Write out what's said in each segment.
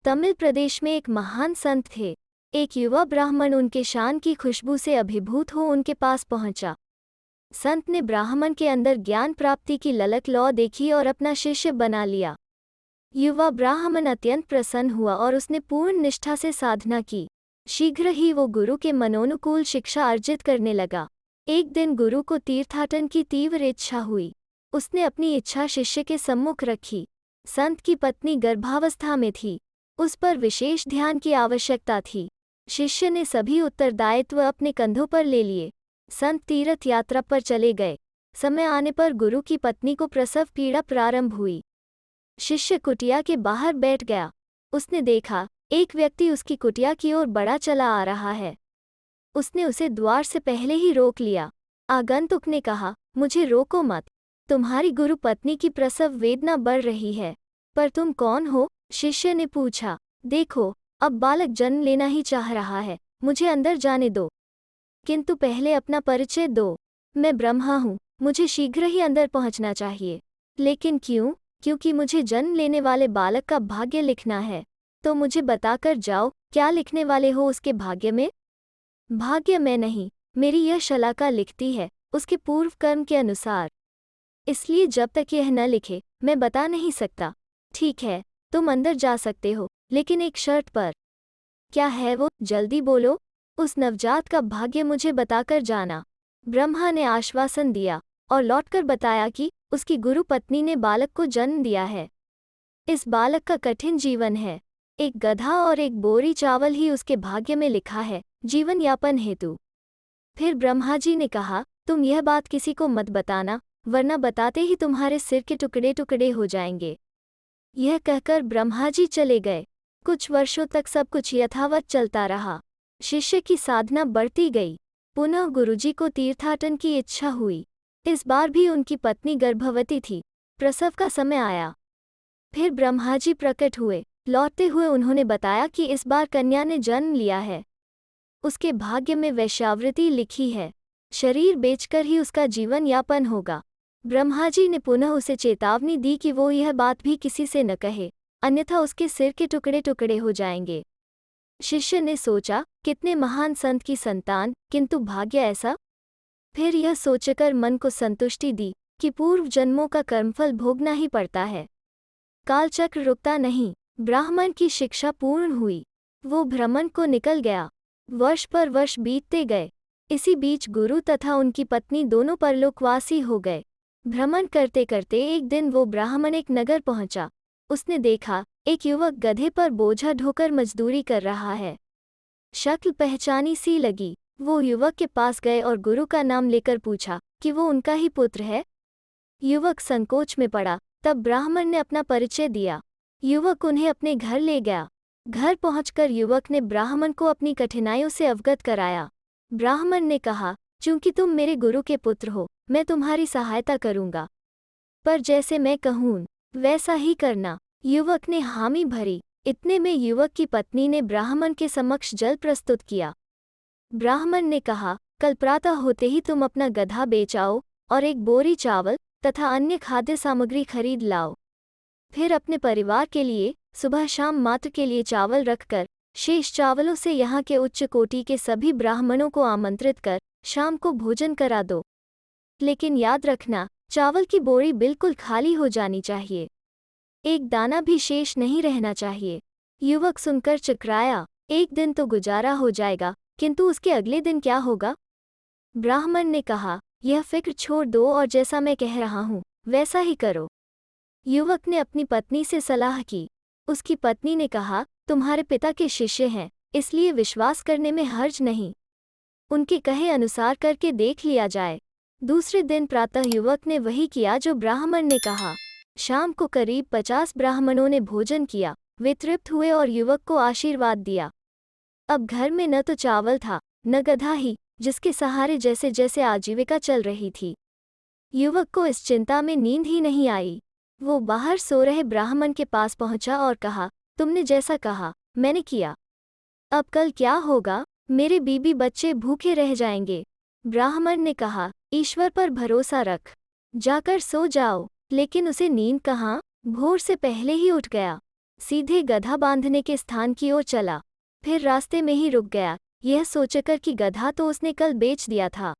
तमिल प्रदेश में एक महान संत थे। एक युवा ब्राह्मण उनके शान की खुशबू से अभिभूत हो उनके पास पहुंचा। संत ने ब्राह्मण के अंदर ज्ञान प्राप्ति की ललक लौ देखी और अपना शिष्य बना लिया। युवा ब्राह्मण अत्यंत प्रसन्न हुआ और उसने पूर्ण निष्ठा से साधना की। शीघ्र ही वो गुरु के मनोनुकूल शिक्षा अर्जित करने लगा। एक दिन गुरु को तीर्थाटन की तीव्र इच्छा हुई। उसने अपनी इच्छा शिष्य के सम्मुख रखी। संत की पत्नी गर्भावस्था में थी। उस पर विशेष ध्यान की आवश्यकता थी। शिष्य ने सभी उत्तरदायित्व अपने कंधों पर ले लिए। संत तीर्थ यात्रा पर चले गए। समय आने पर गुरु की पत्नी को प्रसव पीड़ा प्रारंभ हुई। शिष्य कुटिया के बाहर बैठ गया। उसने देखा एक व्यक्ति उसकी कुटिया की ओर बढ़ा चला आ रहा है। उसने उसे द्वार से पहले ही रोक लिया। आगंतुक ने कहा, मुझे रोको मत, तुम्हारी गुरु पत्नी की प्रसव वेदना बढ़ रही है। पर तुम कौन हो? शिष्य ने पूछा। देखो, अब बालक जन्म लेना ही चाह रहा है, मुझे अंदर जाने दो। किंतु पहले अपना परिचय दो। मैं ब्रह्मा हूँ, मुझे शीघ्र ही अंदर पहुँचना चाहिए। लेकिन क्यों? क्योंकि मुझे जन्म लेने वाले बालक का भाग्य लिखना है। तो मुझे बताकर जाओ, क्या लिखने वाले हो उसके भाग्य में? भाग्य में नहीं, मेरी यह शलाका लिखती है, उसके पूर्व कर्म के अनुसार। इसलिए जब तक यह न लिखे, मैं बता नहीं सकता। ठीक है, तुम अंदर जा सकते हो, लेकिन एक शर्त पर। क्या है वो? जल्दी बोलो। उस नवजात का भाग्य मुझे बताकर जाना। ब्रह्मा ने आश्वासन दिया और लौटकर बताया कि उसकी गुरु पत्नी ने बालक को जन्म दिया है। इस बालक का कठिन जीवन है। एक गधा और एक बोरी चावल ही उसके भाग्य में लिखा है, जीवन यापन हेतु। फिर ब्रह्मा जी ने कहा, तुम यह बात किसी को मत बताना, वरना बताते ही तुम्हारे सिर के टुकड़े टुकड़े हो जाएंगे। यह कहकर ब्रह्मा जी चले गए। कुछ वर्षों तक सब कुछ यथावत चलता रहा। शिष्य की साधना बढ़ती गई। पुनः गुरुजी को तीर्थाटन की इच्छा हुई। इस बार भी उनकी पत्नी गर्भवती थी। प्रसव का समय आया। फिर ब्रह्मा जी प्रकट हुए। लौटते हुए उन्होंने बताया कि इस बार कन्या ने जन्म लिया है। उसके भाग्य में वैश्यावृत्ति लिखी है। शरीर बेचकर ही उसका जीवन यापन होगा। ब्रह्मा जी ने पुनः उसे चेतावनी दी कि वो यह बात भी किसी से न कहे, अन्यथा उसके सिर के टुकड़े टुकड़े हो जाएंगे। शिष्य ने सोचा, कितने महान संत की संतान, किंतु भाग्य ऐसा। फिर यह सोचकर मन को संतुष्टि दी कि पूर्व जन्मों का कर्मफल भोगना ही पड़ता है। कालचक्र रुकता नहीं। ब्राह्मण की शिक्षा पूर्ण हुई। वो भ्रमण को निकल गया। वर्ष पर वर्ष बीतते गए। इसी बीच गुरु तथा उनकी पत्नी दोनों परलोकवासी हो गए। भ्रमण करते करते एक दिन वो ब्राह्मण एक नगर पहुंचा। उसने देखा एक युवक गधे पर बोझा ढोकर मजदूरी कर रहा है। शक्ल पहचानी सी लगी। वो युवक के पास गए और गुरु का नाम लेकर पूछा कि वो उनका ही पुत्र है। युवक संकोच में पड़ा। तब ब्राह्मण ने अपना परिचय दिया। युवक उन्हें अपने घर ले गया। घर पहुंचकर युवक ने ब्राह्मण को अपनी कठिनाइयों से अवगत कराया। ब्राह्मण ने कहा, चूंकि तुम मेरे गुरु के पुत्र हो, मैं तुम्हारी सहायता करूंगा, पर जैसे मैं कहूँ वैसा ही करना। युवक ने हामी भरी। इतने में युवक की पत्नी ने ब्राह्मण के समक्ष जल प्रस्तुत किया। ब्राह्मण ने कहा, कल प्रातः होते ही तुम अपना गधा बेच आओ और एक बोरी चावल तथा अन्य खाद्य सामग्री खरीद लाओ। फिर अपने परिवार के लिए सुबह शाम मात्र के लिए चावल रखकर शेष चावलों से यहाँ के उच्च कोटि के सभी ब्राह्मणों को आमंत्रित कर शाम को भोजन करा दो। लेकिन याद रखना, चावल की बोरी बिल्कुल खाली हो जानी चाहिए। एक दाना भी शेष नहीं रहना चाहिए। युवक सुनकर चकराया। एक दिन तो गुजारा हो जाएगा, किंतु उसके अगले दिन क्या होगा? ब्राह्मण ने कहा, यह फिक्र छोड़ दो और जैसा मैं कह रहा हूँ वैसा ही करो। युवक ने अपनी पत्नी से सलाह की। उसकी पत्नी ने कहा, तुम्हारे पिता के शिष्य हैं, इसलिए विश्वास करने में हर्ज नहीं। उनके कहे अनुसार करके देख लिया जाए। दूसरे दिन प्रातः युवक ने वही किया जो ब्राह्मण ने कहा। शाम को करीब 50 ब्राह्मणों ने भोजन किया। वे तृप्त हुए और युवक को आशीर्वाद दिया। अब घर में न तो चावल था, न गधा ही, जिसके सहारे जैसे जैसे आजीविका चल रही थी। युवक को इस चिंता में नींद ही नहीं आई। वो बाहर सो रहे ब्राह्मण के पास पहुंचा और कहा, तुमने जैसा कहा मैंने किया। अब कल क्या होगा? मेरे बीबी बच्चे भूखे रह जाएंगे। ब्राह्मण ने कहा, ईश्वर पर भरोसा रख, जाकर सो जाओ। लेकिन उसे नींद कहाँ, भोर से पहले ही उठ गया। सीधे गधा बांधने के स्थान की ओर चला। फिर रास्ते में ही रुक गया, यह सोचकर कि गधा तो उसने कल बेच दिया था,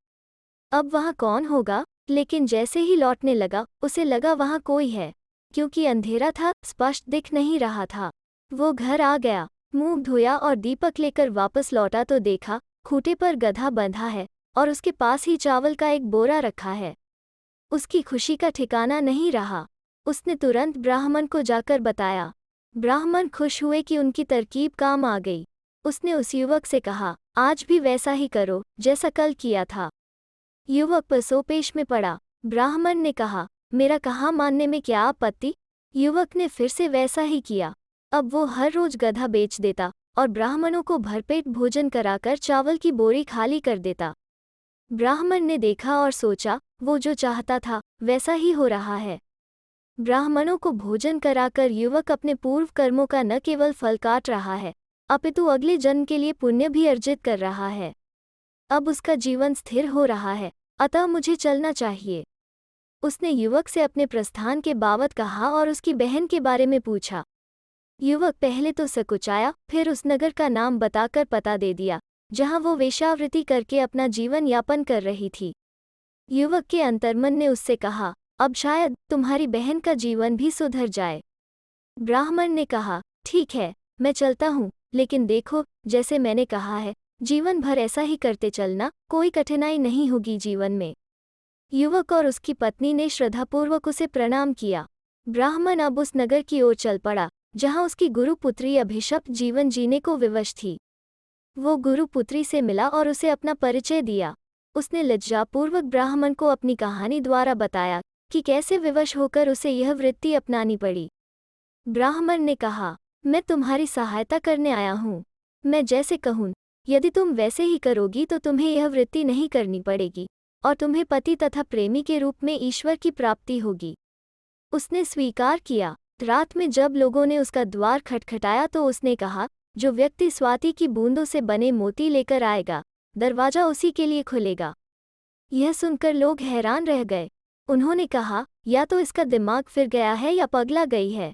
अब वहाँ कौन होगा। लेकिन जैसे ही लौटने लगा उसे लगा वहाँ कोई है, क्योंकि अंधेरा था, स्पष्ट दिख नहीं रहा था। वो घर आ गया, मुंह धोया और दीपक लेकर वापस लौटा तो देखा खूंटे पर गधा बंधा है और उसके पास ही चावल का एक बोरा रखा है। उसकी खुशी का ठिकाना नहीं रहा। उसने तुरंत ब्राह्मण को जाकर बताया। ब्राह्मण खुश हुए कि उनकी तरकीब काम आ गई। उसने उस युवक से कहा, आज भी वैसा ही करो जैसा कल किया था। युवक पसोपेश में पड़ा। ब्राह्मण ने कहा, मेरा कहाँ मानने में क्या आपत्ति। युवक ने फिर से वैसा ही किया। अब वो हर रोज गधा बेच देता और ब्राह्मणों को भरपेट भोजन कराकर चावल की बोरी खाली कर देता। ब्राह्मण ने देखा और सोचा, वो जो चाहता था वैसा ही हो रहा है। ब्राह्मणों को भोजन कराकर युवक अपने पूर्व कर्मों का न केवल फल काट रहा है, अपितु अगले जन्म के लिए पुण्य भी अर्जित कर रहा है। अब उसका जीवन स्थिर हो रहा है, अतः मुझे चलना चाहिए। उसने युवक से अपने प्रस्थान के बाबत कहा और उसकी बहन के बारे में पूछा। युवक पहले तो सकुचाया, फिर उस नगर का नाम बताकर पता दे दिया जहां वो वेश्यावृत्ति करके अपना जीवन यापन कर रही थी। युवक के अंतर्मन ने उससे कहा, अब शायद तुम्हारी बहन का जीवन भी सुधर जाए। ब्राह्मण ने कहा, ठीक है, मैं चलता हूँ, लेकिन देखो जैसे मैंने कहा है, जीवन भर ऐसा ही करते चलना, कोई कठिनाई नहीं होगी जीवन में। युवक और उसकी पत्नी ने श्रद्धापूर्वक उसे प्रणाम किया। ब्राह्मण अब उस नगर की ओर चल पड़ा जहां उसकी गुरुपुत्री अभिशप्त जीवन जीने को विवश थी। वो गुरुपुत्री से मिला और उसे अपना परिचय दिया। उसने लज्जापूर्वक ब्राह्मण को अपनी कहानी द्वारा बताया कि कैसे विवश होकर उसे यह वृत्ति अपनानी पड़ी। ब्राह्मण ने कहा, मैं तुम्हारी सहायता करने आया हूँ। मैं जैसे कहूँ यदि तुम वैसे ही करोगी तो तुम्हें यह वृत्ति नहीं करनी पड़ेगी और तुम्हें पति तथा प्रेमी के रूप में ईश्वर की प्राप्ति होगी। उसने स्वीकार किया। रात में जब लोगों ने उसका द्वार खटखटाया तो उसने कहा, जो व्यक्ति स्वाति की बूंदों से बने मोती लेकर आएगा, दरवाजा उसी के लिए खुलेगा। यह सुनकर लोग हैरान रह गए। उन्होंने कहा, या तो इसका दिमाग फिर गया है या पगला गई है।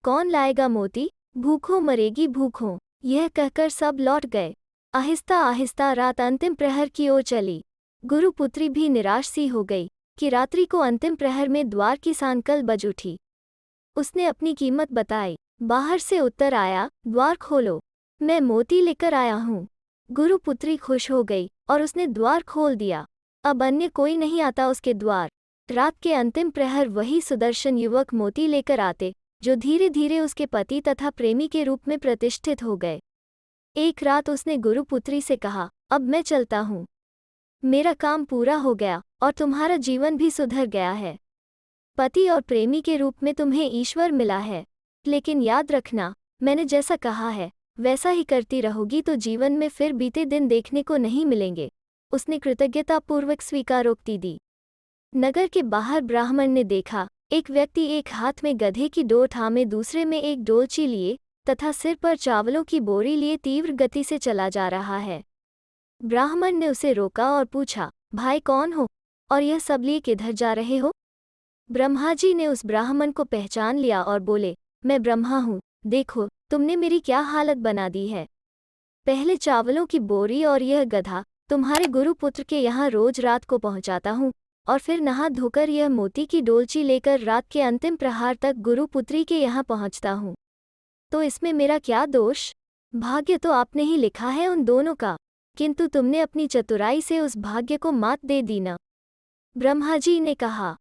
कौन लाएगा मोती, भूखों मरेगी भूखों। यह कहकर सब लौट गए। आहिस्ता आहिस्ता रात अंतिम प्रहर की ओर चली। गुरुपुत्री भी निराश सी हो गई कि रात्रि को अंतिम प्रहर में द्वार की सांकल बज उठी। उसने अपनी कीमत बताई। बाहर से उत्तर आया, द्वार खोलो, मैं मोती लेकर आया हूँ। गुरुपुत्री खुश हो गई और उसने द्वार खोल दिया। अब अन्य कोई नहीं आता उसके द्वार। रात के अंतिम प्रहर वही सुदर्शन युवक मोती लेकर आते, जो धीरे धीरे उसके पति तथा प्रेमी के रूप में प्रतिष्ठित हो गए। एक रात उसने गुरुपुत्री से कहा, अब मैं चलता हूँ। मेरा काम पूरा हो गया और तुम्हारा जीवन भी सुधर गया है। पति और प्रेमी के रूप में तुम्हें ईश्वर मिला है। लेकिन याद रखना, मैंने जैसा कहा है वैसा ही करती रहोगी तो जीवन में फिर बीते दिन देखने को नहीं मिलेंगे। उसने कृतज्ञतापूर्वक स्वीकारोक्ति दी। नगर के बाहर ब्राह्मण ने देखा, एक व्यक्ति एक हाथ में गधे की डोर थामे दूसरे में एक डोलची लिए तथा सिर पर चावलों की बोरी लिए तीव्र गति से चला जा रहा है। ब्राह्मण ने उसे रोका और पूछा, भाई कौन हो और यह सब लिए किधर जा रहे हो। ब्रह्माजी ने उस ब्राह्मण को पहचान लिया और बोले, मैं ब्रह्मा हूँ, देखो तुमने मेरी क्या हालत बना दी है। पहले चावलों की बोरी और यह गधा तुम्हारे गुरुपुत्र के यहाँ रोज रात को पहुँचाता हूँ और फिर नहा धोकर यह मोती की डोलची लेकर रात के अंतिम प्रहार तक गुरुपुत्री के यहाँ पहुँचता हूँ। तो इसमें मेरा क्या दोष। भाग्य तो आपने ही लिखा है उन दोनों का, किंतु तुमने अपनी चतुराई से उस भाग्य को मात दे दी न। ब्रह्माजी ने कहा,